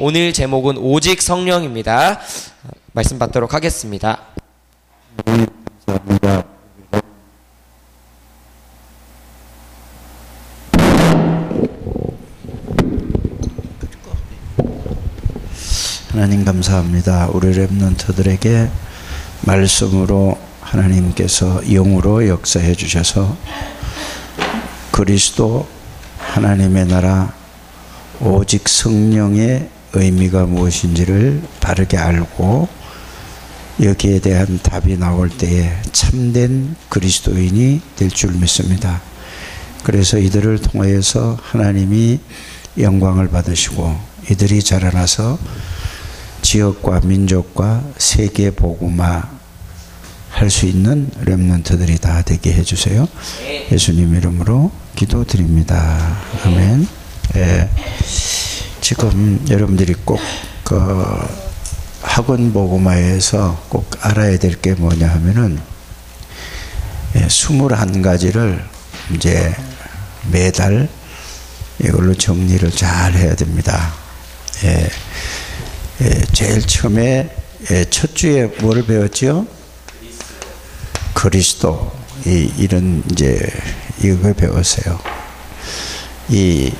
오늘 제목은 오직 성령입니다. 말씀 받도록 하겠습니다. 감사합니다. 하나님 감사합니다. 우리 렘넌트들에게 말씀으로 하나님께서 영으로 역사해 주셔서 그리스도 하나님의 나라 오직 성령의 의미가 무엇인지를 바르게 알고 여기에 대한 답이 나올 때에 참된 그리스도인이 될 줄 믿습니다. 그래서 이들을 통하여서 하나님이 영광을 받으시고 이들이 자라나서 지역과 민족과 세계 복음화 할 수 있는 렘넌트들이 다 되게 해주세요. 예수님 이름으로 기도드립니다. 아멘. 예. 지금 여러분들이 꼭 학원 복음화에서 꼭 알아야 될 게 뭐냐 하면은 21가지를 이제 매달 이걸로 정리를 잘 해야 됩니다. 제일 처음에 첫 주에 뭘 배웠죠? 그리스도. 이런 이제 이걸 배웠어요. 이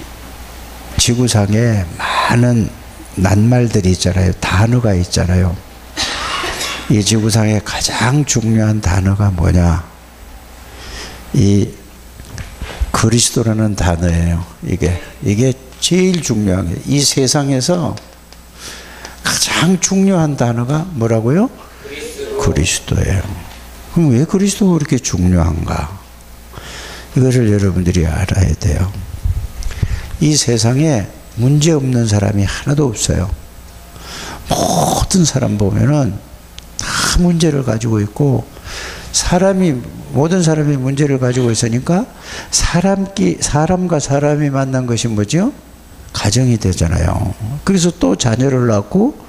지구상에 많은 낱말들이 있잖아요. 단어가 있잖아요. 이 지구상에 가장 중요한 단어가 뭐냐? 이 그리스도라는 단어예요. 이게 제일 중요한 거예요. 이 세상에서 가장 중요한 단어가 뭐라고요? 그리스도예요. 그럼 왜 그리스도가 그렇게 중요한가? 이것을 여러분들이 알아야 돼요. 이 세상에 문제 없는 사람이 하나도 없어요. 모든 사람 보면은 다 문제를 가지고 있고, 모든 사람이 문제를 가지고 있으니까 사람과 사람이 만난 것이 뭐죠? 가정이 되잖아요. 그래서 또 자녀를 낳고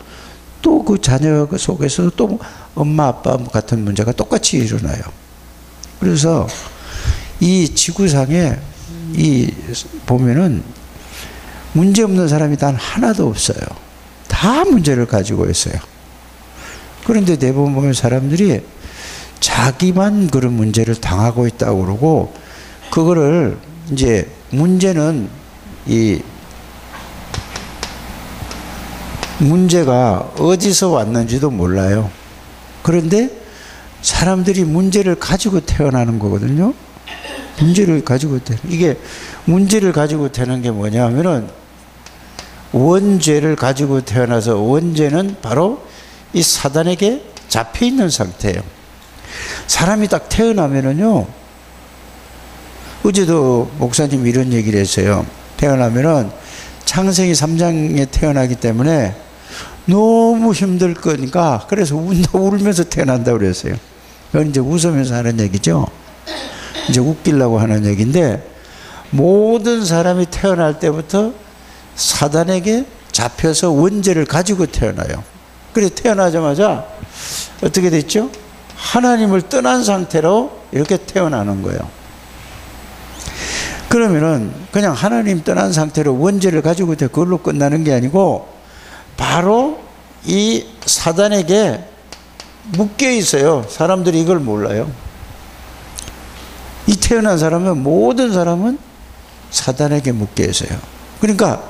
또 그 자녀 속에서 또 엄마 아빠 같은 문제가 똑같이 일어나요. 그래서 이 지구상에 보면은 문제 없는 사람이 단 하나도 없어요. 다 문제를 가지고 있어요. 그런데 대부분 보면 사람들이 자기만 그런 문제를 당하고 있다고 그러고, 그거를 이제 문제는 문제가 어디서 왔는지도 몰라요. 그런데 사람들이 문제를 가지고 태어나는 거거든요. 문제를 가지고 이게 문제를 가지고 태어난 게 뭐냐 하면은 원죄를 가지고 태어나서, 원죄는 바로 이 사단에게 잡혀 있는 상태예요. 사람이 딱 태어나면은요, 어제도 목사님이 이런 얘기를 했어요. 태어나면은 창세기 3장에 태어나기 때문에 너무 힘들 거니까, 그래서 울면서 태어난다고 그랬어요. 그건 이제 웃으면서 하는 얘기죠. 이제 웃기려고 하는 얘기인데, 모든 사람이 태어날 때부터 사단에게 잡혀서 원죄를 가지고 태어나요. 그래서 태어나자마자 어떻게 됐죠? 하나님을 떠난 상태로 이렇게 태어나는 거예요. 그러면은 그냥 하나님 떠난 상태로 원죄를 가지고 그걸로 끝나는 게 아니고, 바로 이 사단에게 묶여 있어요. 사람들이 이걸 몰라요. 이 태어난 사람은, 모든 사람은 사단에게 묶여 있어요. 그러니까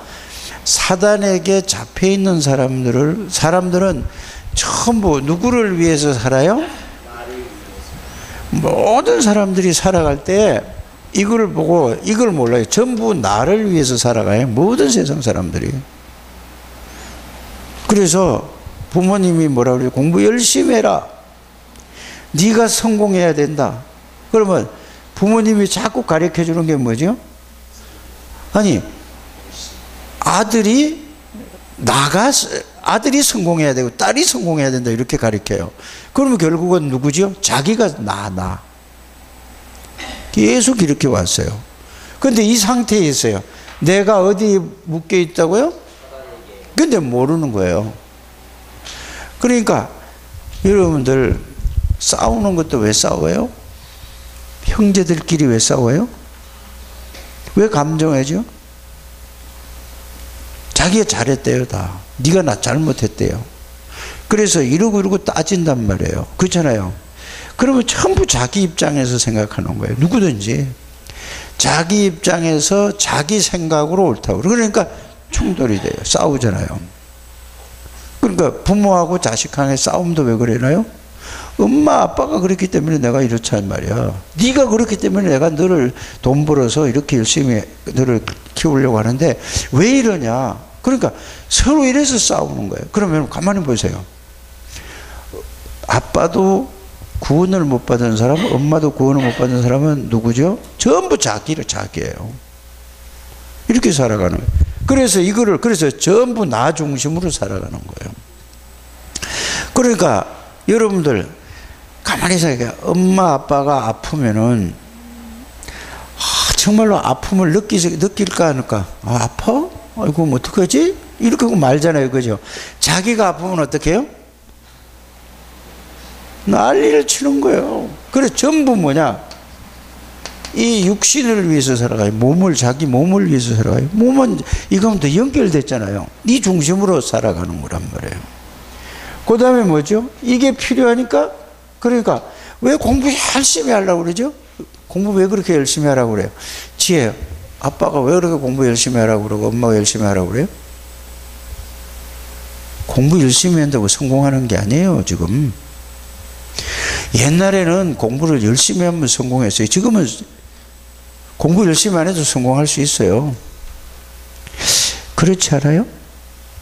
사단에게 잡혀 있는 사람들은 전부 누구를 위해서 살아요? 모든 사람들이 살아갈 때 이걸 보고 이걸 몰라요. 전부 나를 위해서 살아가요. 모든 세상 사람들이. 그래서 부모님이 뭐라 그래요? 공부 열심히 해라. 네가 성공해야 된다. 그러면 부모님이 자꾸 가르쳐 주는 게 뭐죠? 아니, 아들이 성공해야 되고 딸이 성공해야 된다, 이렇게 가르쳐요. 그러면 결국은 누구죠? 자기가 나. 계속 이렇게 왔어요. 그런데 이 상태에 있어요. 내가 어디에 묶여 있다고요? 근데 모르는 거예요. 그러니까 여러분들 싸우는 것도 왜 싸워요? 형제들끼리 왜 싸워요? 왜 감정해죠? 자기가 잘했대요, 다. 네가 나 잘못했대요. 그래서 이러고 따진단 말이에요. 그렇잖아요. 그러면 전부 자기 입장에서 생각하는 거예요. 누구든지 자기 입장에서 자기 생각으로 옳다고. 그러니까 충돌이 돼요. 싸우잖아요. 그러니까 부모하고 자식 간의 싸움도 왜 그러나요? 엄마 아빠가 그렇기 때문에 내가 이렇지 말이야. 네가 그렇기 때문에 내가 너를 돈 벌어서 이렇게 열심히 너를 키우려고 하는데 왜 이러냐. 그러니까 서로 이래서 싸우는 거예요. 그러면 가만히 보세요. 아빠도 구원을 못 받은 사람, 엄마도 구원을 못 받은 사람은 누구죠? 전부 자기예요. 이렇게 살아가는 거예요. 그래서 전부 나 중심으로 살아가는 거예요. 그러니까 여러분들 가만히 생각해요. 엄마 아빠가 아프면은 정말로 아픔을 느낄까 안 할까? 아파? 아이고 뭐 어떡하지? 이렇게 하고 말잖아요. 그죠? 자기가 아프면 어떻게 해요? 난리를 치는 거예요. 그래서 전부 뭐냐? 이 육신을 위해서 살아가요. 자기 몸을 위해서 살아가요. 몸은 이거는 더 연결됐잖아요. 네 중심으로 살아가는 거란 말이에요. 그 다음에 뭐죠? 이게 필요하니까, 그러니까 왜 공부 열심히 하려고 그러죠? 공부 왜 그렇게 열심히 하라고 그래요? 지혜요. 아빠가 왜 그렇게 공부 열심히 하라고 그러고 엄마가 열심히 하라고 그래요? 공부 열심히 한다고 성공하는 게 아니에요, 지금. 옛날에는 공부를 열심히 하면 성공했어요. 지금은 공부 열심히 안 해도 성공할 수 있어요. 그렇지 않아요?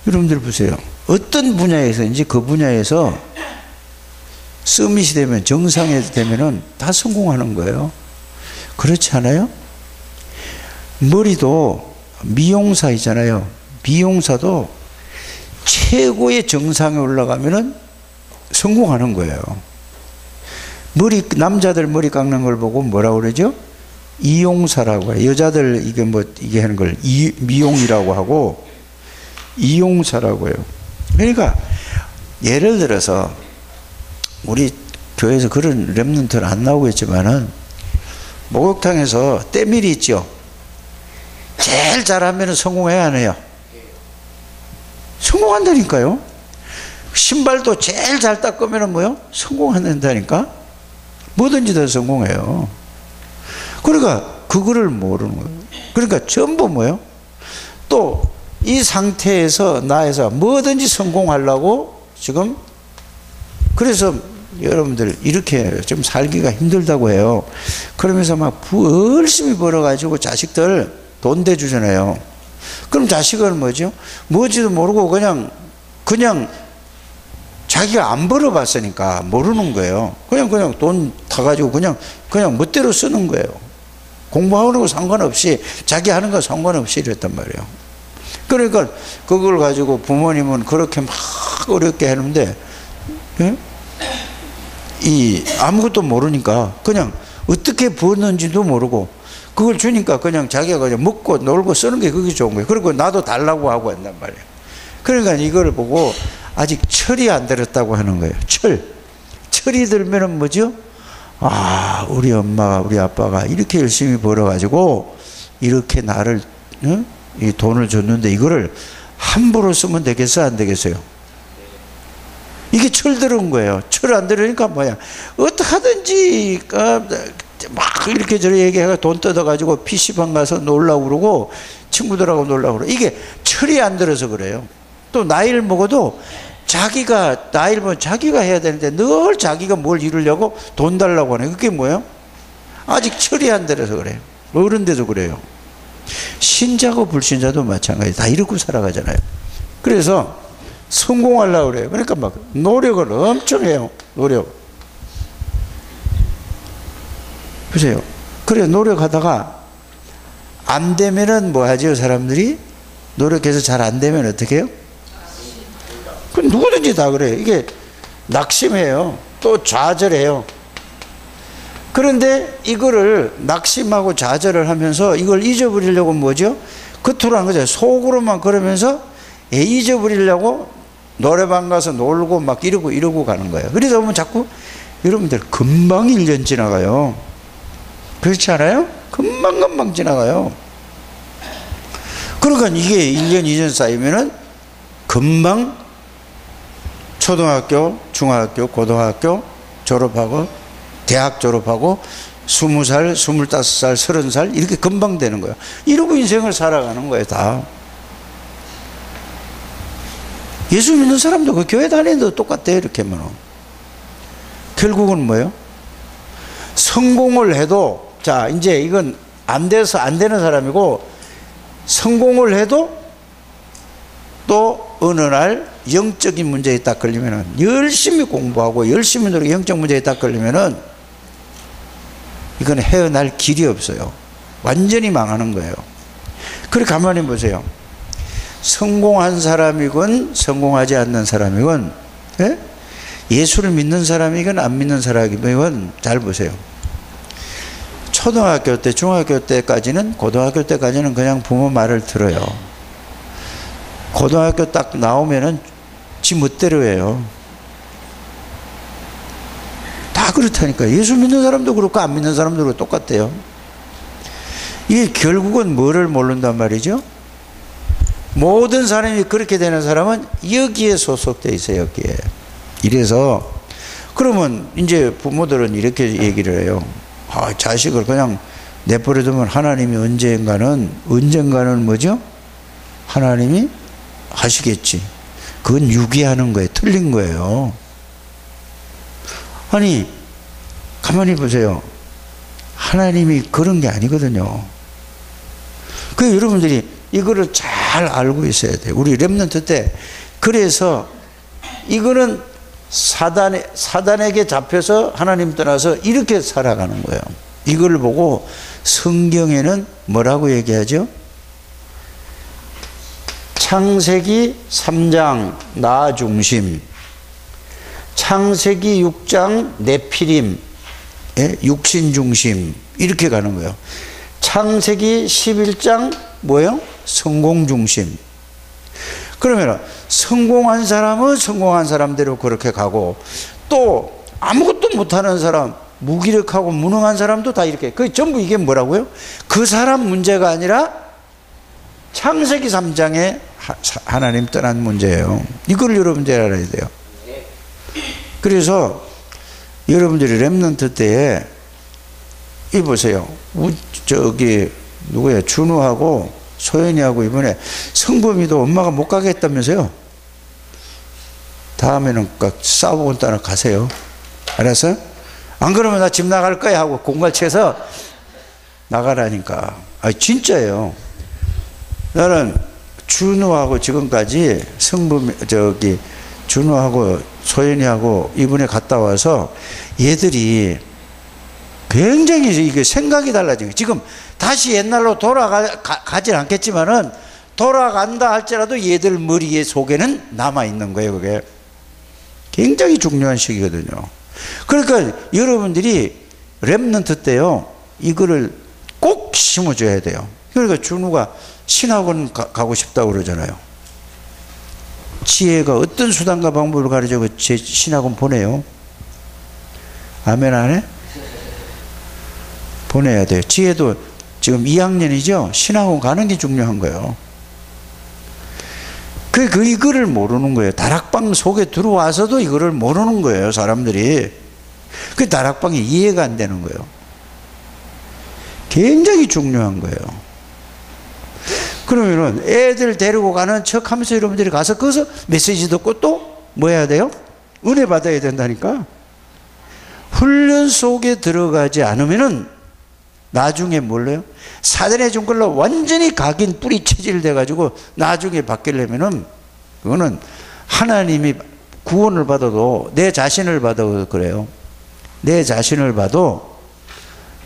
여러분들 보세요. 어떤 분야에서인지 그 분야에서 서밋이 되면, 정상이 되면은 다 성공하는 거예요. 그렇지 않아요? 머리도 미용사 있잖아요. 미용사도 최고의 정상에 올라가면은 성공하는 거예요. 남자들 머리 깎는 걸 보고 뭐라고 그러죠? 이용사라고 해요. 여자들 이게 하는 걸 미용이라고 하고 이용사라고 해요. 그러니까 예를 들어서 우리 교회에서 그런 랩런트는 안 나오고 있지만은 목욕탕에서 때밀이 있죠. 제일 잘하면 성공해야 안 해요? 성공한다니까요. 신발도 제일 잘 닦으면 뭐요? 성공한다니까. 뭐든지 다 성공해요. 그러니까 그거를 모르는 거예요. 그러니까 전부 뭐예요? 또 이 상태에서 나에서 뭐든지 성공하려고 지금, 그래서 여러분들 이렇게 좀 살기가 힘들다고 해요. 그러면서 막 열심히 벌어가지고 자식들 돈 대주잖아요. 그럼 자식은 뭐죠? 뭐지도 모르고 그냥 자기가 안 벌어봤으니까 모르는 거예요. 그냥 돈 타가지고 그냥 멋대로 쓰는 거예요. 공부하는 거 상관없이, 자기 하는 거 상관없이 이랬단 말이에요. 그러니까 그걸 가지고 부모님은 그렇게 막 어렵게 하는데, 예? 아무것도 모르니까 그냥 어떻게 버는지도 모르고 그걸 주니까 그냥 자기가 그냥 먹고 놀고 쓰는 게 그게 좋은 거예요. 그리고 나도 달라고 하고 한단 말이에요. 그러니까 이걸 보고 아직 철이 안 들었다고 하는 거예요. 철이 들면은 뭐죠? 우리 엄마가, 우리 아빠가 이렇게 열심히 벌어가지고 이렇게 나를, 이 돈을 줬는데 이거를 함부로 쓰면 되겠어, 안 되겠어요? 이게 철 들은 거예요. 철 안 들으니까 뭐야? 어떡하든지 막 이렇게 저렇게 얘기해서 돈 뜯어가지고 PC방 가서 놀라고 그러고 친구들하고 놀라고 그러고, 이게 철이 안 들어서 그래요. 또 나이를 먹어도 나이를 먹으면 자기가 해야 되는데 늘 자기가 뭘 이루려고 돈 달라고 하네. 그게 뭐예요? 아직 철이 안 들어서 그래요. 어른데도 그래요. 신자고 불신자도 마찬가지. 다 이러고 살아가잖아요. 그래서 성공하려고 그래요. 그러니까 막 노력을 엄청 해요. 노력. 보세요. 그래, 노력하다가 안 되면은 뭐 하죠, 사람들이? 노력해서 잘 안 되면 어떻게 해요? 그 누구든지 다 그래요. 이게 낙심해요. 또 좌절해요. 그런데 이거를 낙심하고 좌절을 하면서 이걸 잊어버리려고 뭐죠? 겉으로 한 거죠. 속으로만 그러면서 잊어버리려고 노래방 가서 놀고 막 이러고 가는 거예요. 그러다 보면 자꾸 여러분들 금방 1년 지나가요. 그렇지 않아요? 금방 지나가요. 그러니까 이게 1년, 2년 쌓이면은 금방 초등학교, 중학교, 고등학교 졸업하고 대학 졸업하고 20살, 25살, 30살 이렇게 금방 되는 거예요. 이러고 인생을 살아가는 거예요, 다. 예수 믿는 사람도 그 교회 다니는데도 똑같아요, 이렇게 하면. 결국은 뭐예요? 성공을 해도, 자, 이제 이건 안 돼서 안 되는 사람이고, 성공을 해도 또 어느 날 영적인 문제에 딱 걸리면은, 열심히 공부하고 열심히 노력 영적 문제에 딱 걸리면은 이건 헤어날 길이 없어요. 완전히 망하는 거예요. 그래 가만히 보세요. 성공한 사람이건 성공하지 않는 사람이건, 예? 예수를 믿는 사람이건 안 믿는 사람이건 잘 보세요. 초등학교 때, 중학교 때까지는, 고등학교 때까지는 그냥 부모 말을 들어요. 고등학교 딱 나오면은 지 멋대로 해요. 다 그렇다니까. 예수 믿는 사람도 그렇고 안 믿는 사람도 그렇고 똑같대요. 이게 결국은 뭐를 모른단 말이죠? 모든 사람이 그렇게 되는 사람은 여기에 소속되어 있어요, 여기에. 이래서, 그러면 이제 부모들은 이렇게 얘기를 해요. 아, 자식을 그냥 내버려두면 하나님이 언젠가는 뭐죠? 하나님이 하시겠지. 그건 유기하는 거예요. 틀린 거예요. 아니, 가만히 보세요. 하나님이 그런 게 아니거든요. 그 여러분들이 이거를 잘 알고 있어야 돼요. 우리 렘넌트 때. 그래서 이거는 사단에게 잡혀서 하나님 떠나서 이렇게 살아가는 거예요. 이걸 보고 성경에는 뭐라고 얘기하죠? 창세기 3장 나 중심, 창세기 6장 네피림, 육신 중심, 이렇게 가는 거예요. 창세기 11장 뭐예요? 성공 중심. 그러면 성공한 사람은 성공한 사람대로 그렇게 가고, 또 아무것도 못하는 사람, 무기력하고 무능한 사람도 다 이렇게. 그 전부 이게 뭐라고요? 그 사람 문제가 아니라 창세기 3장에 하나님 떠난 문제예요. 이걸 여러분들이 알아야 돼요. 그래서 여러분들이 렘넌트 때에 이 보세요. 저기 누구야? 준우하고 소연이하고 이번에 성범이도 엄마가 못 가게 했다면서요. 다음에는 싸우고 따라 가세요. 알았어? 안 그러면 나 집 나갈 거야 하고 공갈채서 나가라니까. 아, 진짜예요. 나는 준우하고 지금까지 준우하고 소연이하고 이번에 갔다 와서 얘들이 굉장히 이게 생각이 달라진 거예요. 지금 다시 옛날로 돌아가진 않겠지만은 돌아간다 할지라도 얘들 머리에 속에는 남아있는 거예요. 그게 굉장히 중요한 시기거든요. 그러니까 여러분들이 렘넌트 때요, 이거를 꼭 심어줘야 돼요. 그러니까 준우가 신학원 가고 싶다고 그러잖아요. 지혜가 어떤 수단과 방법을 가르쳐 제 신학원 보내요. 아멘 안 해? 보내야 돼요. 지혜도 지금 2학년이죠. 신학원 가는 게 중요한 거예요. 이거를 모르는 거예요. 다락방 속에 들어와서도 이거를 모르는 거예요, 사람들이. 그 다락방이 이해가 안 되는 거예요. 굉장히 중요한 거예요. 그러면은 애들 데리고 가는 척 하면서 여러분들이 가서 거기서 메시지 듣고 또 뭐 해야 돼요? 은혜 받아야 된다니까. 훈련 속에 들어가지 않으면은 나중에 몰라요? 사단의 준 걸로 완전히 각인 뿌리 체질 돼가지고 나중에 바뀌려면은 그거는 하나님이 구원을 받아도 내 자신을 받아도 그래요. 내 자신을 봐도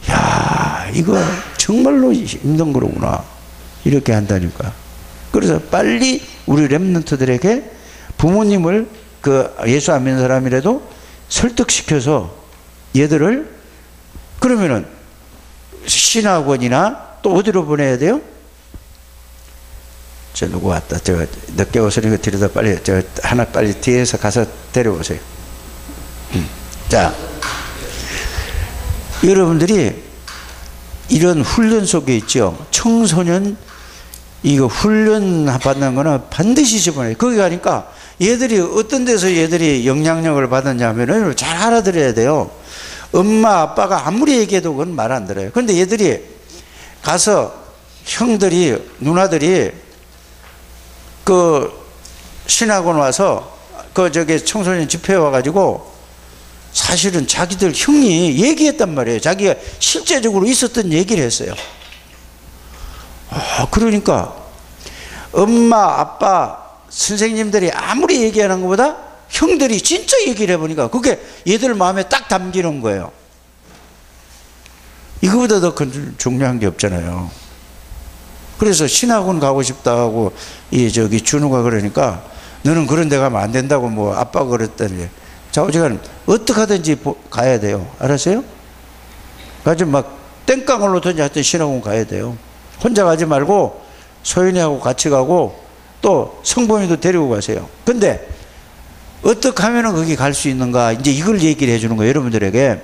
야, 이거 정말로 힘든 거로구나. 이렇게 한다니까. 그래서 빨리 우리 렘넌트들에게 부모님을 예수 안 믿는 사람이라도 설득시켜서 얘들을, 그러면은 신학원이나 또 어디로 보내야 돼요? 저 누구 왔다. 저 늦게 오시는 거 들여다 빨리 하나 빨리 뒤에서 가서 데려오세요. 자, 여러분들이 이런 훈련 속에 있죠. 청소년 이거 훈련 받는 거는 반드시 집어넣어요. 거기 가니까 얘들이 어떤 데서 얘들이 영향력을 받았냐면은 잘 알아들어야 돼요. 엄마 아빠가 아무리 얘기해도 그건 말 안 들어요. 그런데 얘들이 가서 형들이 누나들이 그 신학원 와서 그 저기 청소년 집회에 와가지고 사실은 자기들 형이 얘기했단 말이에요. 자기가 실제적으로 있었던 얘기를 했어요. 그러니까 엄마 아빠 선생님들이 아무리 얘기하는 것보다 형들이 진짜 얘기를 해보니까 그게 얘들 마음에 딱 담기는 거예요. 이거보다 더 중요한 게 없잖아요. 그래서 신학원 가고 싶다고 저기 준우가 그러니까 너는 그런 데 가면 안 된다고 뭐 아빠가 그랬더니 좌우지간 어떻게 하든지 가야 돼요. 알았어요? 가지 막 땡깡을 놓든지 하여튼 신학원 가야 돼요. 혼자 가지 말고 소연이하고 같이 가고 또 성범이도 데리고 가세요. 근데 어떻게 하면 거기 갈 수 있는가, 이제 이걸 얘기를 해주는 거예요. 여러분들에게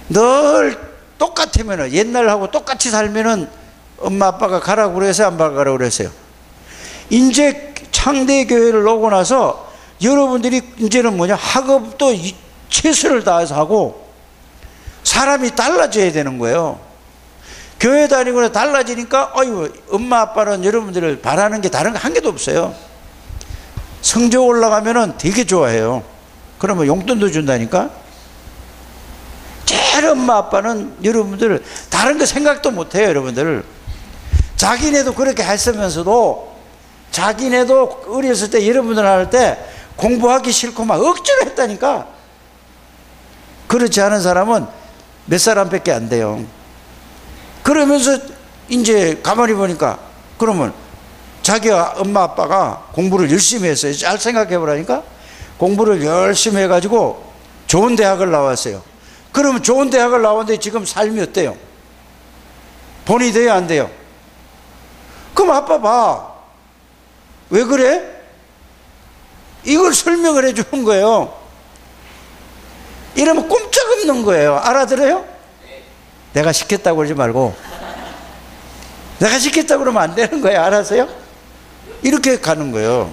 늘 똑같으면은 옛날하고 똑같이 살면은 엄마 아빠가 가라고 그래서 안 가라고 그랬어요. 이제 창대교회를 오고 나서 여러분들이 이제는 뭐냐, 학업도 최선을 다해서 하고 사람이 달라져야 되는 거예요. 교회 다니고 달라지니까 어이구, 엄마 아빠는 여러분들을 바라는 게 다른 거 한 개도 없어요. 성적 올라가면은 되게 좋아해요. 그러면 용돈도 준다니까. 제일 엄마 아빠는 여러분들 다른 거 생각도 못 해요. 여러분들 자기네도 그렇게 했으면서도 자기네도 어렸을 때 여러분들 할 때 공부하기 싫고 막 억지로 했다니까. 그렇지 않은 사람은 몇 사람밖에 안 돼요. 그러면서 이제 가만히 보니까 그러면 자기가 엄마 아빠가 공부를 열심히 했어요. 잘 생각해 보라니까. 공부를 열심히 해가지고 좋은 대학을 나왔어요. 그러면 좋은 대학을 나왔는데 지금 삶이 어때요? 본이 돼요, 안 돼요? 그럼 아빠 봐. 왜 그래? 이걸 설명을 해 주는 거예요. 이러면 꼼짝없는 거예요. 알아들어요? 내가 시켰다고 그러지 말고 내가 시켰다고 그러면 안 되는 거예요. 알았어요? 이렇게 가는 거예요.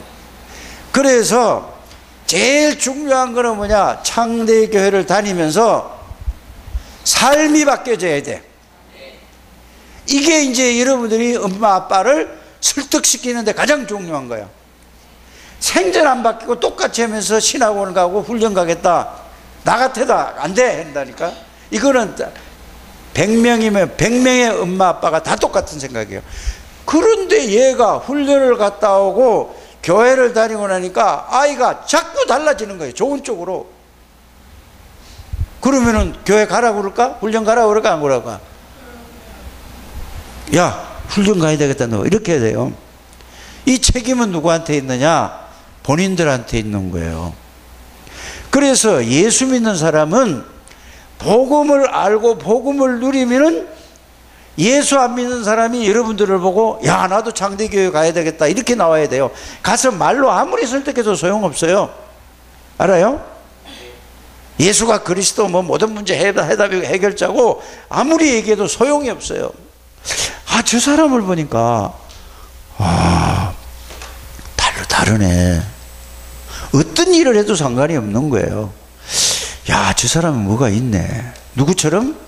그래서 제일 중요한 거는 뭐냐, 창대교회를 다니면서 삶이 바뀌어져야 돼. 이게 이제 여러분들이 엄마 아빠를 설득시키는데 가장 중요한 거예요. 생전 안 바뀌고 똑같이 하면서 신학원 가고 훈련 가겠다, 나 같아도 안 돼 한다니까. 이거는 100명이면 100명의 엄마 아빠가 다 똑같은 생각이에요. 그런데 얘가 훈련을 갔다 오고 교회를 다니고 나니까 아이가 자꾸 달라지는 거예요. 좋은 쪽으로. 그러면은 교회 가라고 그럴까? 훈련 가라고 그럴까? 안 그럴까? 야, 훈련 가야 되겠다 너. 이렇게 해야 돼요. 이 책임은 누구한테 있느냐? 본인들한테 있는 거예요. 그래서 예수 믿는 사람은 복음을 알고 복음을 누리면은 예수 안 믿는 사람이 여러분들을 보고 야, 나도 창대교회 가야 되겠다 이렇게 나와야 돼요. 가서 말로 아무리 설득해도 소용없어요. 알아요? 예수가 그리스도 뭐 모든 문제 해답이고 해결자고 아무리 얘기해도 소용이 없어요. 저 사람을 보니까 다르네. 어떤 일을 해도 상관이 없는 거예요. 야, 저 사람은 뭐가 있네. 누구처럼?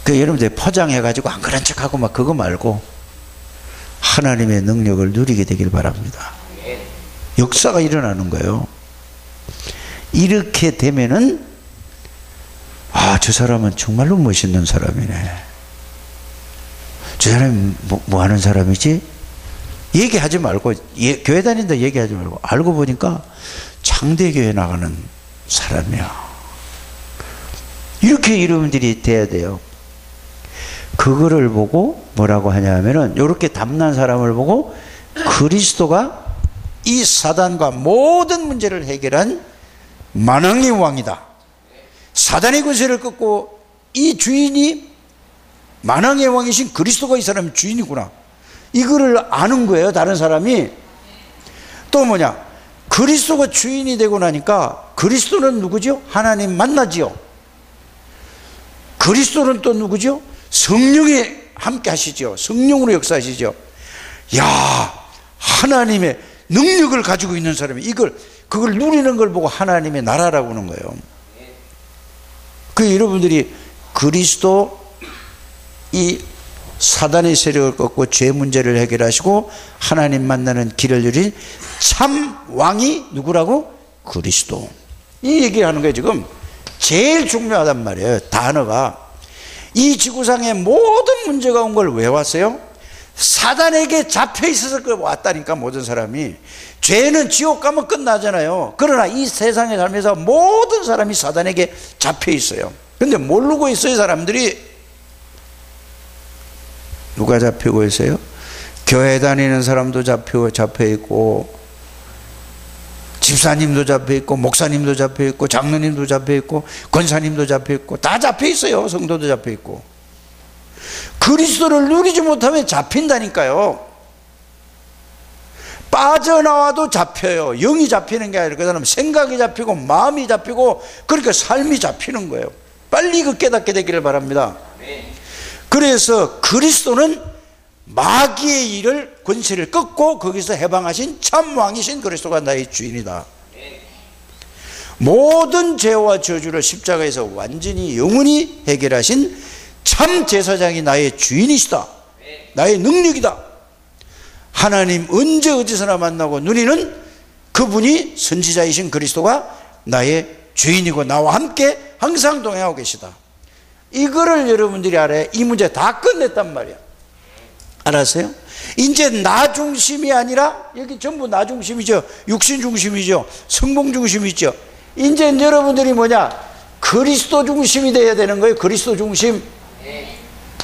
여러분들 포장해가지고 안 그런 척하고 막 그거 말고 하나님의 능력을 누리게 되길 바랍니다. 역사가 일어나는 거예요. 이렇게 되면은 저 사람은 정말로 멋있는 사람이네. 저 사람이 뭐 하는 사람이지? 얘기하지 말고, 교회 다닌다 얘기하지 말고, 알고 보니까 창대교회 나가는 사람이야. 이렇게 여러분들이 돼야 돼요. 그거를 보고 뭐라고 하냐면은, 이렇게 담난 사람을 보고 그리스도가 이 사단과 모든 문제를 해결한 만왕의 왕이다. 사단의 권세를 꺾고 이 주인이 만왕의 왕이신 그리스도가 이 사람의 주인이구나. 이거를 아는 거예요. 다른 사람이. 또 뭐냐, 그리스도가 주인이 되고 나니까 그리스도는 누구죠? 하나님 만나지요. 그리스도는 또 누구죠? 성령이 함께 하시죠. 성령으로 역사하시죠. 야, 하나님의 능력을 가지고 있는 사람이 그걸 누리는 걸 보고 하나님의 나라라고 하는 거예요. 그 여러분들이 그리스도 이 사단의 세력을 꺾고 죄 문제를 해결하시고 하나님 만나는 길을 열린 참 왕이 누구라고? 그리스도. 이 얘기를 하는 거예요. 지금 제일 중요하단 말이에요. 단어가. 이 지구상에 모든 문제가 온 걸 왜 왔어요? 사단에게 잡혀 있어서 왔다니까. 모든 사람이. 죄는 지옥 가면 끝나잖아요. 그러나 이 세상에 살면서 모든 사람이 사단에게 잡혀 있어요. 근데 모르고 있어요. 사람들이. 누가 잡히고 있어요? 교회 다니는 사람도 잡혀 있고, 집사님도 잡혀 있고, 목사님도 잡혀 있고, 장로님도 잡혀 있고, 권사님도 잡혀 있고, 다 잡혀 있어요. 성도도 잡혀 있고. 그리스도를 누리지 못하면 잡힌다니까요. 빠져나와도 잡혀요. 영이 잡히는 게 아니라 그 사람 생각이 잡히고 마음이 잡히고, 그러니까 삶이 잡히는 거예요. 빨리 그 깨닫게 되기를 바랍니다. 그래서 그리스도는 마귀의 일을, 권세를 꺾고 거기서 해방하신 참 왕이신 그리스도가 나의 주인이다. 모든 죄와 저주를 십자가에서 완전히 영원히 해결하신 참 제사장이 나의 주인이시다. 나의 능력이다. 하나님 언제 어디서나 만나고 누리는 그분이 선지자이신 그리스도가 나의 주인이고 나와 함께 항상 동행하고 계시다. 이거를 여러분들이 알아야 이 문제 다 끝냈단 말이야. 알았어요? 이제 나 중심이 아니라, 여기 전부 나 중심이죠. 육신 중심이죠. 성공 중심이죠. 이제 여러분들이 뭐냐? 그리스도 중심이 돼야 되는 거예요. 그리스도 중심.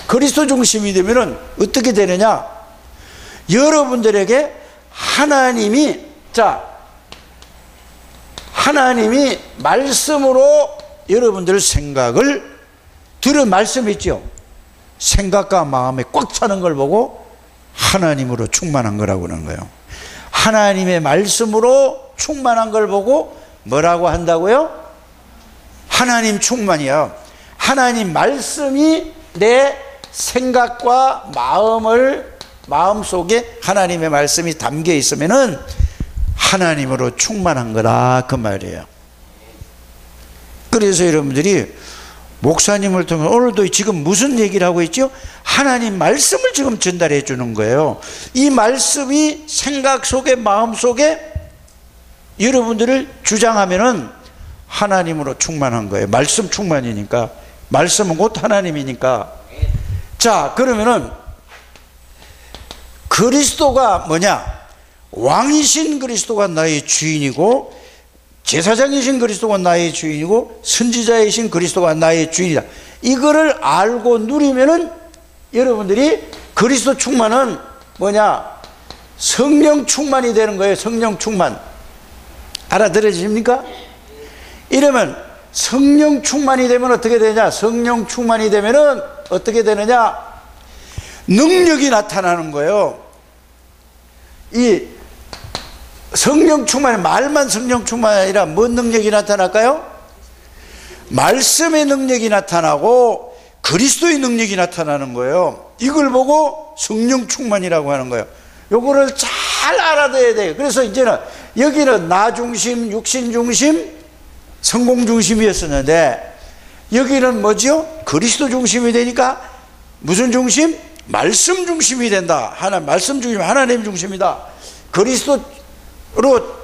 그리스도 중심이 되면은 어떻게 되느냐? 여러분들에게 하나님이 말씀으로 여러분들 생각을 들은 말씀 있죠. 생각과 마음에 꽉 차는 걸 보고 하나님으로 충만한 거라고 하는 거예요. 하나님의 말씀으로 충만한 걸 보고 뭐라고 한다고요? 하나님 충만이요. 하나님 말씀이 내 생각과 마음 속에 하나님의 말씀이 담겨 있으면은 하나님으로 충만한 거다, 그 말이에요. 그래서 여러분들이 목사님을 통해 오늘도 지금 무슨 얘기를 하고 있죠? 하나님 말씀을 지금 전달해 주는 거예요. 이 말씀이 생각 속에, 마음 속에 여러분들을 주장하면은 하나님으로 충만한 거예요. 말씀 충만이니까. 말씀은 곧 하나님이니까. 자, 그러면은 그리스도가 뭐냐? 왕이신 그리스도가 나의 주인이고, 제사장이신 그리스도가 나의 주인이고, 선지자이신 그리스도가 나의 주인이다. 이거를 알고 누리면은 여러분들이 그리스도 충만은 뭐냐? 성령 충만이 되는 거예요. 성령 충만. 알아들으십니까? 이러면 성령 충만이 되면 어떻게 되냐? 성령 충만이 되면은 어떻게 되느냐? 능력이 나타나는 거예요. 이 성령 충만이, 말만 성령 충만이 아니라 뭔 능력이 나타날까요? 말씀의 능력이 나타나고 그리스도의 능력이 나타나는 거예요. 이걸 보고 성령 충만이라고 하는 거예요. 요거를 잘 알아둬야 돼요. 그래서 이제는 여기는 나 중심, 육신 중심, 성공 중심이었었는데 여기는 뭐죠? 그리스도 중심이 되니까 무슨 중심? 말씀 중심이 된다. 말씀 중심, 하나님 중심이다. 그리스도로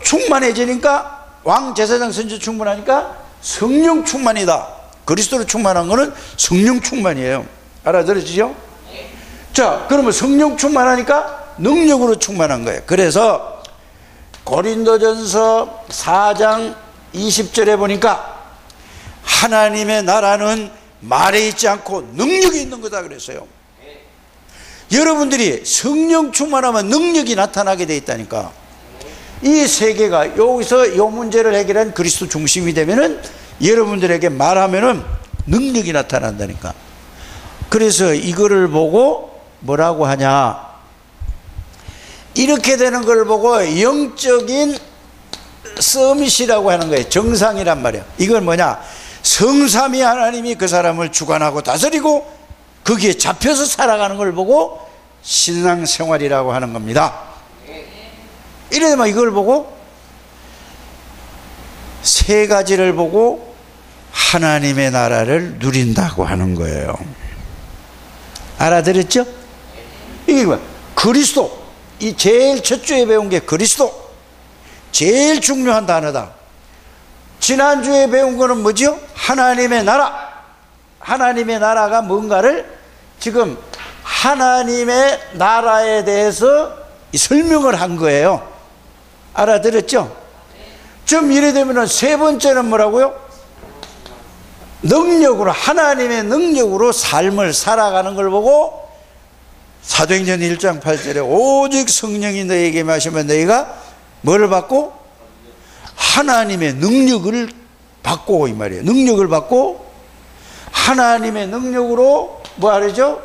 충만해지니까, 왕, 제사장, 선지 충만하니까 성령 충만이다. 그리스도로 충만한 거는 성령 충만이에요. 알아들으시죠? 자, 그러면 성령 충만하니까 능력으로 충만한 거예요. 그래서 고린도전서 4장 20절에 보니까 하나님의 나라는 말에 있지 않고 능력이 있는 거다 그랬어요. 여러분들이 성령 충만하면 능력이 나타나게 돼 있다니까. 이 세계가 여기서 이 문제를 해결한 그리스도 중심이 되면은 여러분들에게 말하면은 능력이 나타난다니까. 그래서 이거를 보고 뭐라고 하냐? 이렇게 되는 걸 보고 영적인 서밋이라고 하는 거예요. 정상이란 말이에요. 이건 뭐냐? 성삼위 하나님이 그 사람을 주관하고 다스리고 거기에 잡혀서 살아가는 걸 보고 신앙생활이라고 하는 겁니다. 이래야만 이걸 보고 세 가지를 보고 하나님의 나라를 누린다고 하는 거예요. 알아들었죠? 이게 뭐야? 그리스도. 이 제일 첫 주에 배운 게 그리스도. 제일 중요한 단어다. 지난주에 배운 거는 뭐죠? 하나님의 나라. 하나님의 나라가 뭔가를 지금 하나님의 나라에 대해서 설명을 한 거예요. 알아들었죠? 좀 이래 되면은 세 번째는 뭐라고요? 능력으로, 하나님의 능력으로 삶을 살아가는 걸 보고 사도행전 1장 8절에 오직 성령이 너에게 마시면 너희가 뭐를 받고? 하나님의 능력을 받고, 이 말이에요. 능력을 받고 하나님의 능력으로 뭐 하죠?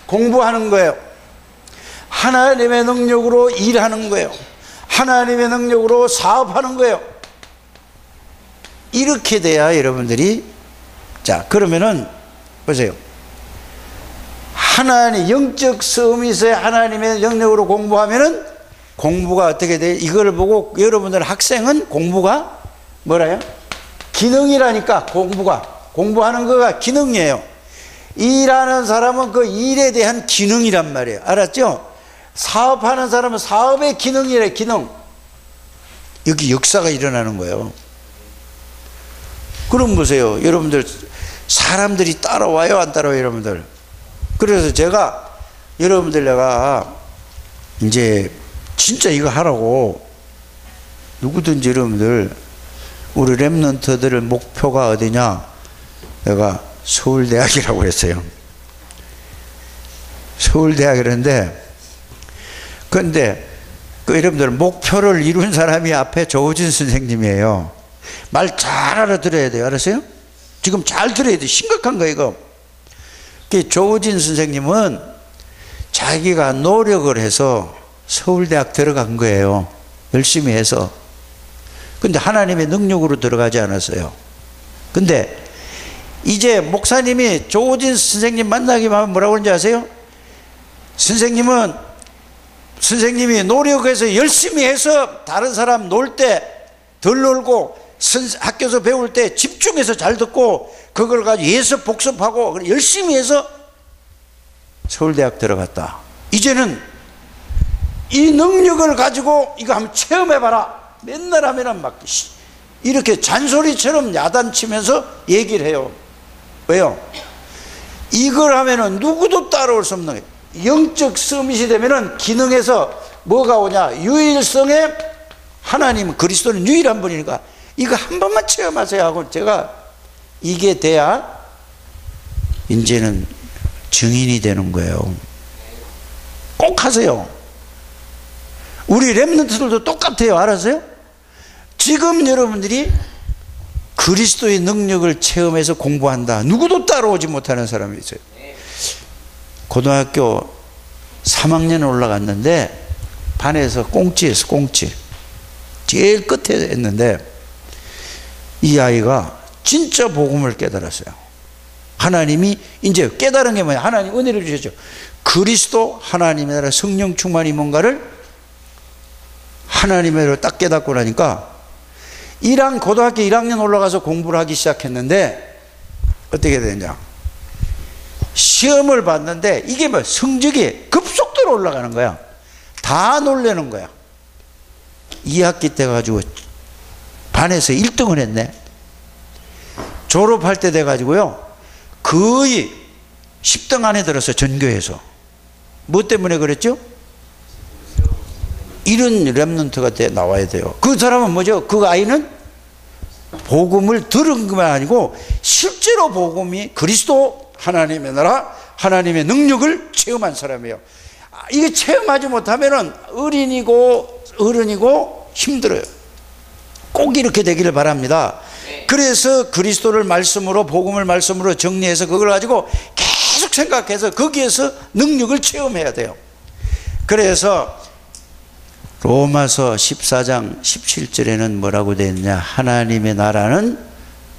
공부하는 거예요. 하나님의 능력으로 일하는 거예요. 하나님의 능력으로 사업하는 거예요. 이렇게 돼야 여러분들이, 자 그러면은 보세요. 하나님 영적 서밋에 하나님의 능력으로 공부하면은 공부가 어떻게 돼? 이걸 보고 여러분들 학생은 공부가 뭐라요? 기능이라니까. 공부하는 거가 기능이에요. 일하는 사람은 그 일에 대한 기능이란 말이에요. 알았죠? 사업하는 사람은 사업의 기능이래. 기능. 여기 역사가 일어나는 거예요. 그럼 보세요. 여러분들 사람들이 따라와요, 안 따라와요, 여러분들? 그래서 제가 여러분들 내가 이제 진짜 이거 하라고 누구든지 여러분들 우리 랩런트들의 목표가 어디냐? 내가 서울대학이라고 했어요. 서울대학이랬는데 근데 그 여러분들 목표를 이룬 사람이 앞에 조우진 선생님이에요. 말 잘 알아들어야 돼요. 알았어요? 지금 잘 들어야 돼. 심각한 거예요, 이거. 그 조우진 선생님은 자기가 노력을 해서 서울대학 들어간 거예요. 열심히 해서. 근데 하나님의 능력으로 들어가지 않았어요. 근데 이제 목사님이 조우진 선생님 만나기만 하면 뭐라고 그러는지 아세요? 선생님이 노력해서 열심히 해서 다른 사람 놀 때 덜 놀고 학교에서 배울 때 집중해서 잘 듣고 그걸 가지고 예습 복습하고 열심히 해서 서울대학 들어갔다. 이제는 이 능력을 가지고 이거 한번 체험해봐라. 맨날 하면은 막 이렇게 잔소리처럼 야단치면서 얘기를 해요. 왜요? 이걸 하면은 누구도 따라올 수 없는 거예요. 영적 서밋이 되면은 기능에서 뭐가 오냐? 유일성에 하나님은 그리스도는 유일한 분이니까 이거 한 번만 체험하세요 하고 제가 이게 돼야 이제는 증인이 되는 거예요. 꼭 하세요. 우리 렘넌트들도 똑같아요. 알았어요? 지금 여러분들이 그리스도의 능력을 체험해서 공부한다. 누구도 따라오지 못하는 사람이 있어요. 고등학교 3학년에 올라갔는데 반에서 꽁찌였어. 꽁찌. 제일 끝에 했는데 이 아이가 진짜 복음을 깨달았어요. 하나님이 이제 깨달은 게 뭐냐? 하나님 은혜를 주셨죠. 그리스도 하나님의 나라 성령 충만이 뭔가를 하나님의 나라로 딱 깨닫고 나니까 고등학교 1학년 올라가서 공부를 하기 시작했는데 어떻게 되냐? 시험을 봤는데 이게 뭐 성적이 급속도로 올라가는 거야. 다 놀라는 거야. 2학기 때 가지고 반에서 1등을 했네. 졸업할 때 돼 가지고요 거의 10등 안에 들어서 전교에서. 뭐 때문에 그랬죠? 이런 랩런트가 나와야 돼요. 그 사람은 뭐죠? 그 아이는 복음을 들은 것만 아니고 실제로 복음이 그리스도 하나님의 나라 하나님의 능력을 체험한 사람이에요. 이게 체험하지 못하면은 어른이고 힘들어요. 꼭 이렇게 되기를 바랍니다. 그래서 그리스도를 말씀으로 복음을 말씀으로 정리해서 그걸 가지고 계속 생각해서 거기에서 능력을 체험해야 돼요. 그래서 로마서 14장 17절에는 뭐라고 되어 있냐? 하나님의 나라는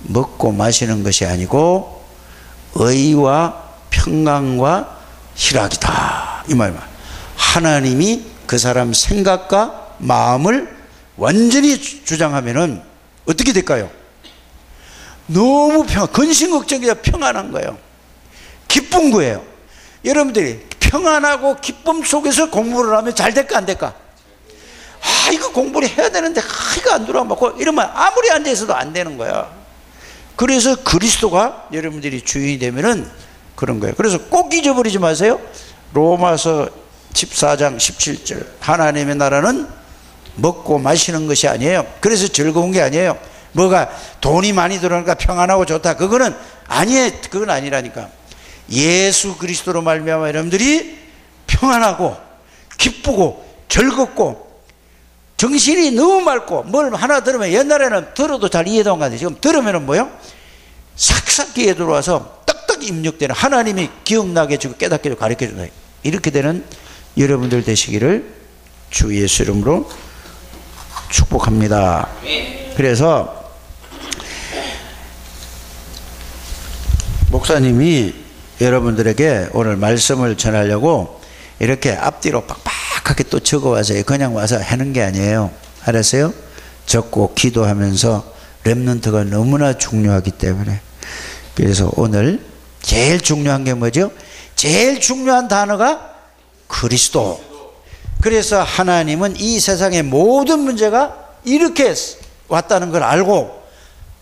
먹고 마시는 것이 아니고 의와 평강과 희락이다. 이 말이야. 하나님이 그 사람 생각과 마음을 완전히 주장하면은 어떻게 될까요? 너무 근심 걱정이 평안한 거예요. 기쁜 거예요. 여러분들이 평안하고 기쁨 속에서 공부를 하면 잘 될까 안 될까? 이거 공부를 해야 되는데 이거 안 들어와먹고 이러면 아무리 앉아있어도 안 되는 거야. 그래서 그리스도가 여러분들이 주인이 되면은 그런 거예요. 그래서 꼭 잊어버리지 마세요. 로마서 14장 17절 하나님의 나라는 먹고 마시는 것이 아니에요. 그래서 즐거운 게 아니에요. 뭐가 돈이 많이 들어오니까 평안하고 좋다, 그거는 아니에요. 그건 아니라니까. 예수 그리스도로 말미암아 여러분들이 평안하고 기쁘고 즐겁고 정신이 너무 맑고 뭘 하나 들으면 옛날에는 들어도 잘 이해도 안 가는데 지금 들으면은 뭐요? 싹싹 귀에 들어와서 딱딱 입력되는, 하나님이 기억나게 해주고 깨닫게 해주고 가르쳐 준다. 이렇게 되는 여러분들 되시기를 주 예수 이름으로 축복합니다. 그래서 목사님이 여러분들에게 오늘 말씀을 전하려고 이렇게 앞뒤로 빡빡하게 또 적어와서 그냥 와서 하는 게 아니에요. 알았어요? 적고 기도하면서 렘넌트가 너무나 중요하기 때문에. 그래서 오늘 제일 중요한 게 뭐죠? 제일 중요한 단어가 그리스도. 그래서 하나님은 이 세상의 모든 문제가 이렇게 왔다는 걸 알고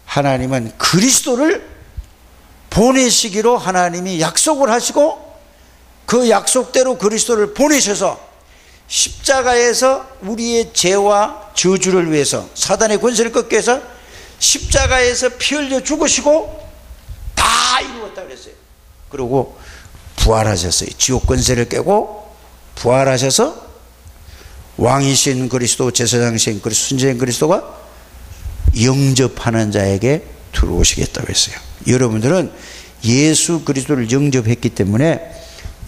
하나님은 그리스도를 보내시기로 하나님이 약속을 하시고 그 약속대로 그리스도를 보내셔서 십자가에서 우리의 죄와 저주를 위해서 사단의 권세를 꺾기 위해서 십자가에서 피 흘려 죽으시고 다 이루었다 그랬어요. 그리고 부활하셨어요. 지옥 권세를 깨고 부활하셔서 왕이신 그리스도, 제사장이신 그리스도, 순전한 그리스도가 영접하는 자에게 들어오시겠다고 했어요. 여러분들은 예수 그리스도를 영접했기 때문에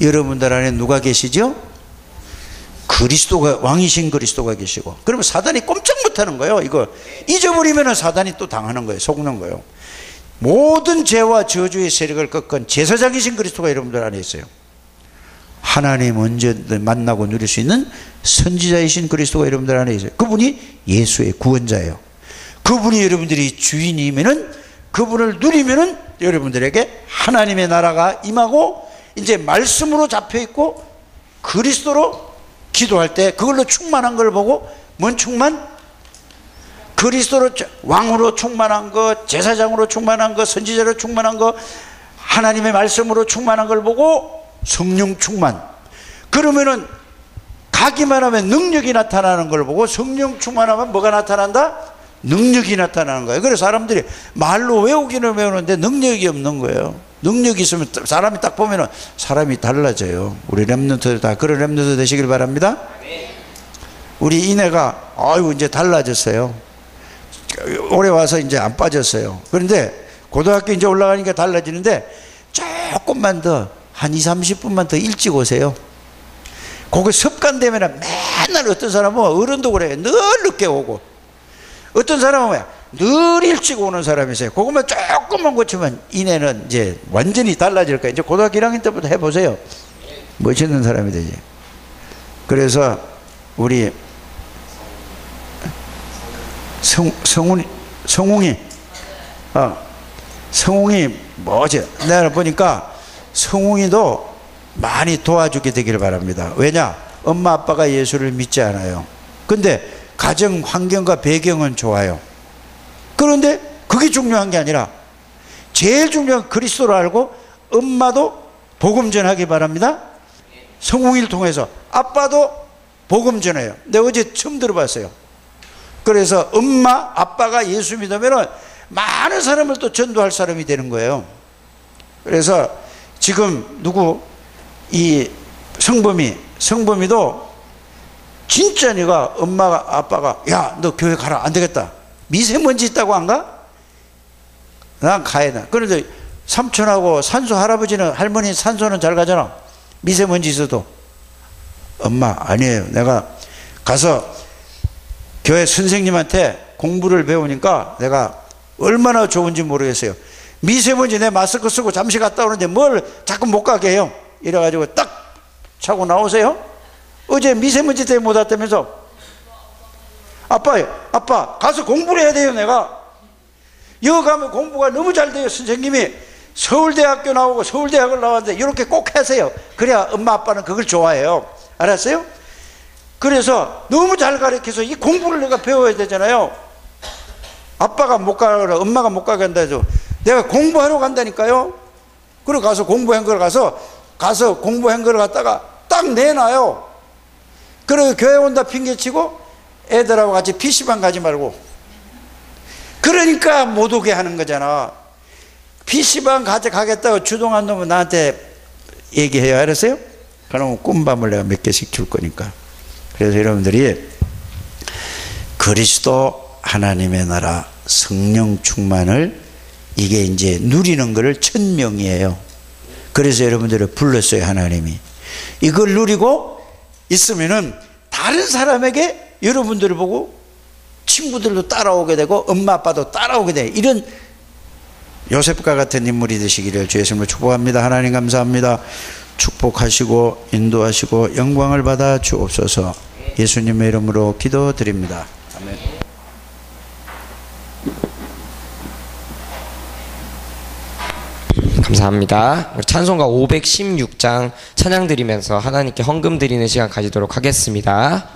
여러분들 안에 누가 계시죠? 그리스도가, 왕이신 그리스도가 계시고, 그러면 사단이 꼼짝 못하는 거예요. 이거 잊어버리면 사단이 또 당하는 거예요. 속는 거예요. 모든 죄와 저주의 세력을 꺾은 제사장이신 그리스도가 여러분들 안에 있어요. 하나님 언제든 만나고 누릴 수 있는 선지자이신 그리스도가 여러분들 안에 있어요. 그분이 예수의 구원자예요. 그분이 여러분들이 주인이면은, 그분을 누리면은 여러분들에게 하나님의 나라가 임하고 이제 말씀으로 잡혀 있고 그리스도로 기도할 때 그걸로 충만한 걸 보고, 뭔 충만? 그리스도로 왕으로 충만한 것, 제사장으로 충만한 것, 선지자로 충만한 것, 하나님의 말씀으로 충만한 걸 보고 성령 충만. 그러면은 가기만 하면 능력이 나타나는 걸 보고 성령 충만하면 뭐가 나타난다? 능력이 나타나는 거예요. 그래서 사람들이 말로 외우기는 외우는데 능력이 없는 거예요. 능력이 있으면 사람이 딱 보면은 사람이 달라져요. 우리 렘넌트들 다 그런 렘넌트 되시길 바랍니다. 우리 이내가 이제 달라졌어요. 올해 와서 이제 안 빠졌어요. 그런데 고등학교 이제 올라가니까 달라지는데 조금만 더, 한 20-30분만 더 일찍 오세요. 그게 습관되면 맨날 어떤 사람은 어른도 그래요. 늘 늦게 오고, 어떤 사람은 늘 일찍 오는 사람이 있어요. 그것만 조금만 고치면 이내는 이제 완전히 달라질 거예요. 이제 고등학교 1학년 때부터 해보세요. 멋있는 사람이 되지. 그래서 우리 성웅이 뭐지? 내가 보니까 성웅이도 많이 도와주게 되기를 바랍니다. 왜냐? 엄마 아빠가 예수를 믿지 않아요. 근데 가정 환경과 배경은 좋아요. 그런데 그게 중요한 게 아니라 제일 중요한 그리스도를 알고 엄마도 복음 전하기 바랍니다. 성웅이를 통해서 아빠도 복음 전해요. 내가 어제 처음 들어봤어요. 그래서 엄마 아빠가 예수 믿으면 많은 사람을 또 전도할 사람이 되는 거예요. 그래서 지금 이 성범이도 진짜 네가 엄마가 아빠가 야 너 교회 가라, 안 되겠다, 미세먼지 있다고 안 가? 난 가야 돼. 그런데 삼촌하고 산소 할아버지는, 할머니 산소는 잘 가잖아. 미세먼지 있어도 엄마 아니에요. 내가 가서 교회 선생님한테 공부를 배우니까 내가 얼마나 좋은지 모르겠어요. 미세먼지 내 마스크 쓰고 잠시 갔다 오는데 뭘 자꾸 못 가게 해요. 이래가지고 딱 차고 나오세요. 어제 미세먼지 때문에 못 왔다면서. 아빠 가서 공부를 해야 돼요. 내가 여기 가면 공부가 너무 잘 돼요. 선생님이 서울대학교 나오고 서울대학을 나왔는데 이렇게 꼭 하세요. 그래야 엄마 아빠는 그걸 좋아해요. 알았어요? 그래서 너무 잘 가르쳐서 이 공부를 내가 배워야 되잖아요. 아빠가 못 가라 엄마가 못 가게 한다 해도 내가 공부하러 간다니까요. 그리고 가서 공부한 걸 가서 공부한 걸 갖다가 딱 내놔요. 그리고 교회 온다 핑계치고 애들하고 같이 PC방 가지 말고. 그러니까 못 오게 하는 거잖아. PC방 가겠다고 주동한 놈은 나한테 얘기해요. 알았어요? 그러면 꿈밤을 내가 몇 개씩 줄 거니까. 그래서 여러분들이 그리스도 하나님의 나라 성령 충만을 이게 이제 누리는 거를 천명이에요. 그래서 여러분들을 불렀어요. 하나님이 이걸 누리고 있으면은 다른 사람에게 여러분들을 보고 친구들도 따라오게 되고 엄마 아빠도 따라오게 돼. 이런 요셉과 같은 인물이 되시기를 주의 이름으로 축복합니다. 하나님 감사합니다. 축복하시고 인도하시고 영광을 받아 주옵소서. 예수님의 이름으로 기도드립니다. 아멘. 감사합니다. 우리 찬송가 516장 찬양 드리면서 하나님께 헌금 드리는 시간 가지도록 하겠습니다.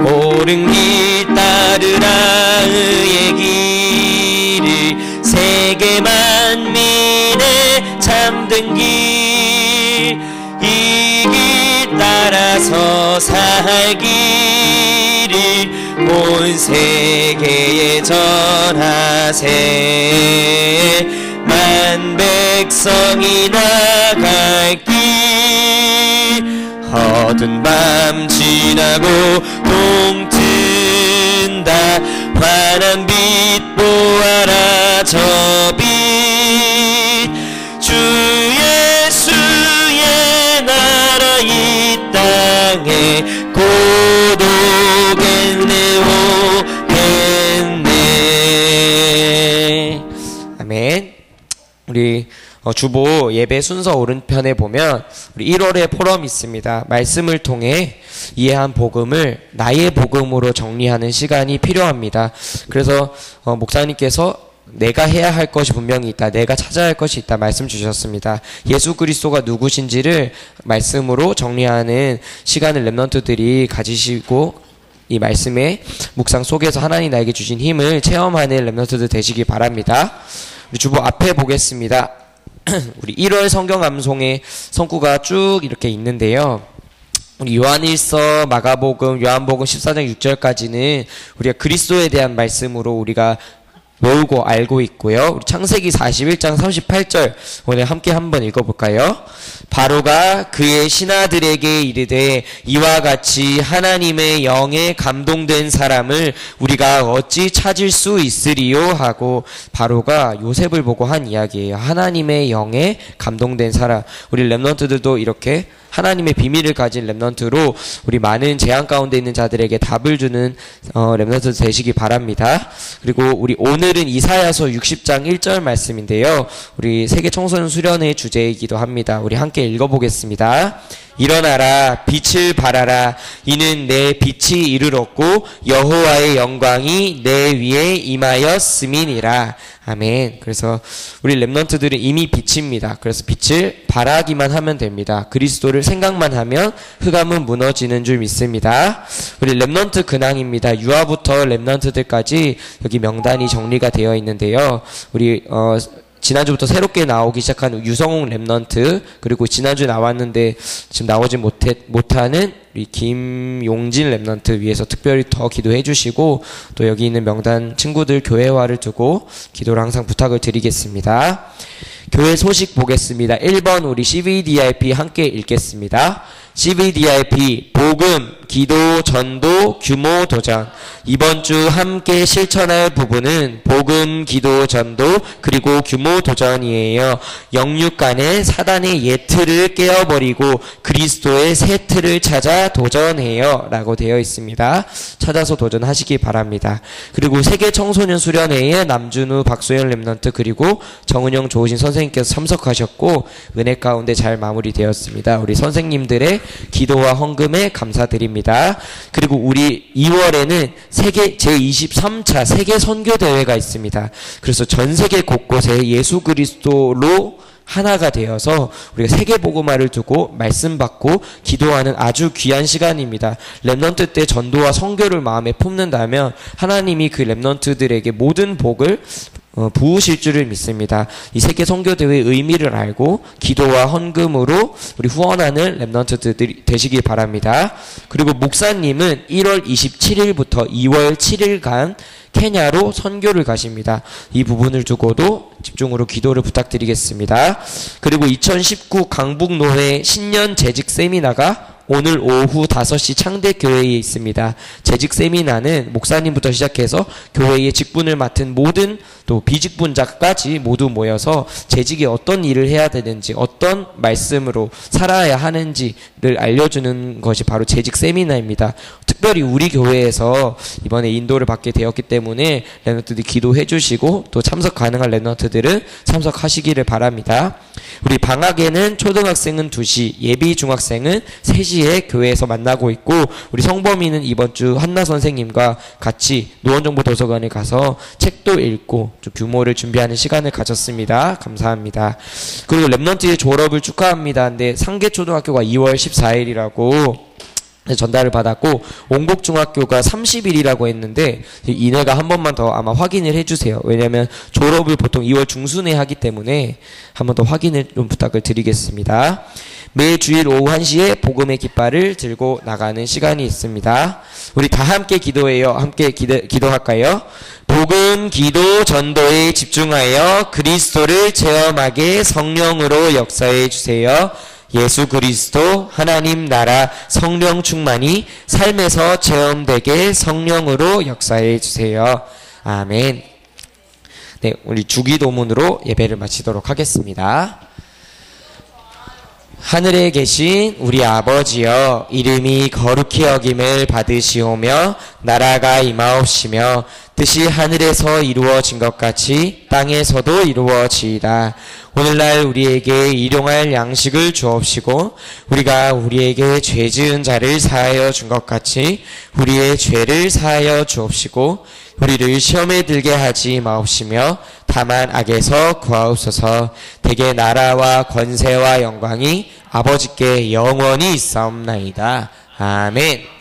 옳은 길 따르라 의의 길을 세계 만민의 참된 길 이 길 따라서 살기를 온 세계에 전하세. 만 백성이 나갈 길 어두운 밤 지나고 동튼다. 환한 빛 보아라 저 빛. 주 예수의 나라 이 땅에 곧 오겠네. 아멘. 우리 주보 예배 순서 오른편에 보면 우리 1월에 포럼이 있습니다. 말씀을 통해 이해한 복음을 나의 복음으로 정리하는 시간이 필요합니다. 그래서 목사님께서 내가 해야 할 것이 분명히 있다. 내가 찾아야 할 것이 있다. 말씀 주셨습니다. 예수 그리스도가 누구신지를 말씀으로 정리하는 시간을 렘넌트들이 가지시고 이 말씀의 묵상 속에서 하나님 나에게 주신 힘을 체험하는 렘넌트들 되시기 바랍니다. 우리 주보 앞에 보겠습니다. 우리 1월 성경 암송의 성구가 쭉 이렇게 있는데요. 우리 요한일서, 마가복음, 요한복음 14장 6절까지는 우리가 그리스도에 대한 말씀으로 우리가 모으고 알고 있고요. 우리 창세기 41장 38절 오늘 함께 한번 읽어볼까요? 바로가 그의 신하들에게 이르되 이와 같이 하나님의 영에 감동된 사람을 우리가 어찌 찾을 수 있으리요? 하고 바로가 요셉을 보고 한 이야기예요. 하나님의 영에 감동된 사람. 우리 렘넌트들도 이렇게 하나님의 비밀을 가진 렘넌트로 우리 많은 재앙 가운데 있는 자들에게 답을 주는 렘넌트 되시기 바랍니다. 그리고 우리 오늘은 이사야서 60장 1절 말씀인데요. 우리 세계 청소년 수련회 주제이기도 합니다. 우리 함께 읽어보겠습니다. 일어나라 빛을 발하라 이는 내 빛이 이르렀고 여호와의 영광이 내 위에 임하였음이니라. 아멘. 그래서 우리 렘넌트들은 이미 빛입니다. 그래서 빛을 발하기만 하면 됩니다. 그리스도를 생각만 하면 흑암은 무너지는 줄 믿습니다. 우리 렘넌트 근황입니다. 유아부터 렘넌트들까지 여기 명단이 정리가 되어 있는데요. 우리 지난주부터 새롭게 나오기 시작한 유성홍 렘넌트, 그리고 지난주에 나왔는데 지금 나오지 못하는 우리 김용진 렘넌트 위해서 특별히 더 기도해 주시고, 또 여기 있는 명단 친구들 교회화를 두고 기도를 항상 부탁을 드리겠습니다. 교회 소식 보겠습니다. 1번 우리 CVDIP 함께 읽겠습니다. CVDIP 복음, 기도, 전도, 규모, 도전. 이번 주 함께 실천할 부분은 복음, 기도, 전도, 그리고 규모, 도전이에요. 영육 간의 사단의 옛 틀을 깨어버리고 그리스도의 새 틀을 찾아 도전해요 라고 되어 있습니다. 찾아서 도전하시기 바랍니다. 그리고 세계 청소년 수련회에 남준우, 박소연 랩런트 그리고 정은영 좋으신 선생님께서 참석하셨고 은혜 가운데 잘 마무리되었습니다. 우리 선생님들의 기도와 헌금에 감사드립니다. 그리고 우리 2월에는 세계 제23차 세계 선교 대회가 있습니다. 그래서 전 세계 곳곳에 예수 그리스도로 하나가 되어서 우리가 세계 복음화를 두고 말씀 받고 기도하는 아주 귀한 시간입니다. 랩넌트 때 전도와 선교를 마음에 품는다면 하나님이 그 랩넌트들에게 모든 복을 부으실 줄을 믿습니다. 이 세계 선교대회의 의미를 알고 기도와 헌금으로 우리 후원하는 랩넌트들이 되시기 바랍니다. 그리고 목사님은 1월 27일부터 2월 7일간 케냐로 선교를 가십니다. 이 부분을 두고도 집중으로 기도를 부탁드리겠습니다. 그리고 2019 강북노회 신년 재직 세미나가 오늘 오후 5시 창대교회에 있습니다. 재직 세미나는 목사님부터 시작해서 교회의 직분을 맡은 모든 또 비직분자까지 모두 모여서 재직에 어떤 일을 해야 되는지 어떤 말씀으로 살아야 하는지를 알려주는 것이 바로 재직 세미나입니다. 특별히 우리 교회에서 이번에 인도를 받게 되었기 때문에 랩런트들이 기도해 주시고 또 참석 가능한 랩런트들은 참석하시기를 바랍니다. 우리 방학에는 초등학생은 2시, 예비 중학생은 3시에 교회에서 만나고 있고 우리 성범이는 이번 주 한나 선생님과 같이 노원정보도서관에 가서 책도 읽고 좀 규모를 준비하는 시간을 가졌습니다. 감사합니다. 그리고 랩런트의 졸업을 축하합니다. 근데 상계초등학교가 2월 14일이라고 전달을 받았고 옹복중학교가 30일이라고 했는데 이내가 한 번만 더 아마 확인을 해주세요. 왜냐하면 졸업을 보통 2월 중순에 하기 때문에 한 번 더 확인을 좀 부탁을 드리겠습니다. 매일 주일 오후 1시에 복음의 깃발을 들고 나가는 시간이 있습니다. 우리 다 함께 기도해요. 함께 기도할까요? 복음, 기도, 전도에 집중하여 그리스도를 체험하게 성령으로 역사해 주세요. 예수 그리스도 하나님 나라 성령 충만이 삶에서 체험되게 성령으로 역사해 주세요. 아멘. 네, 우리 주기도문으로 예배를 마치도록 하겠습니다. 하늘에 계신 우리 아버지여, 이름이 거룩히 여김을 받으시오며 나라가 임하옵시며 뜻이 하늘에서 이루어진 것 같이 땅에서도 이루어지이다. 오늘날 우리에게 일용할 양식을 주옵시고 우리가 우리에게 죄 지은 자를 사하여 준 것 같이 우리의 죄를 사하여 주옵시고 우리를 시험에 들게 하지 마옵시며 다만 악에서 구하옵소서. 대개 나라와 권세와 영광이 아버지께 영원히 있사옵나이다. 아멘.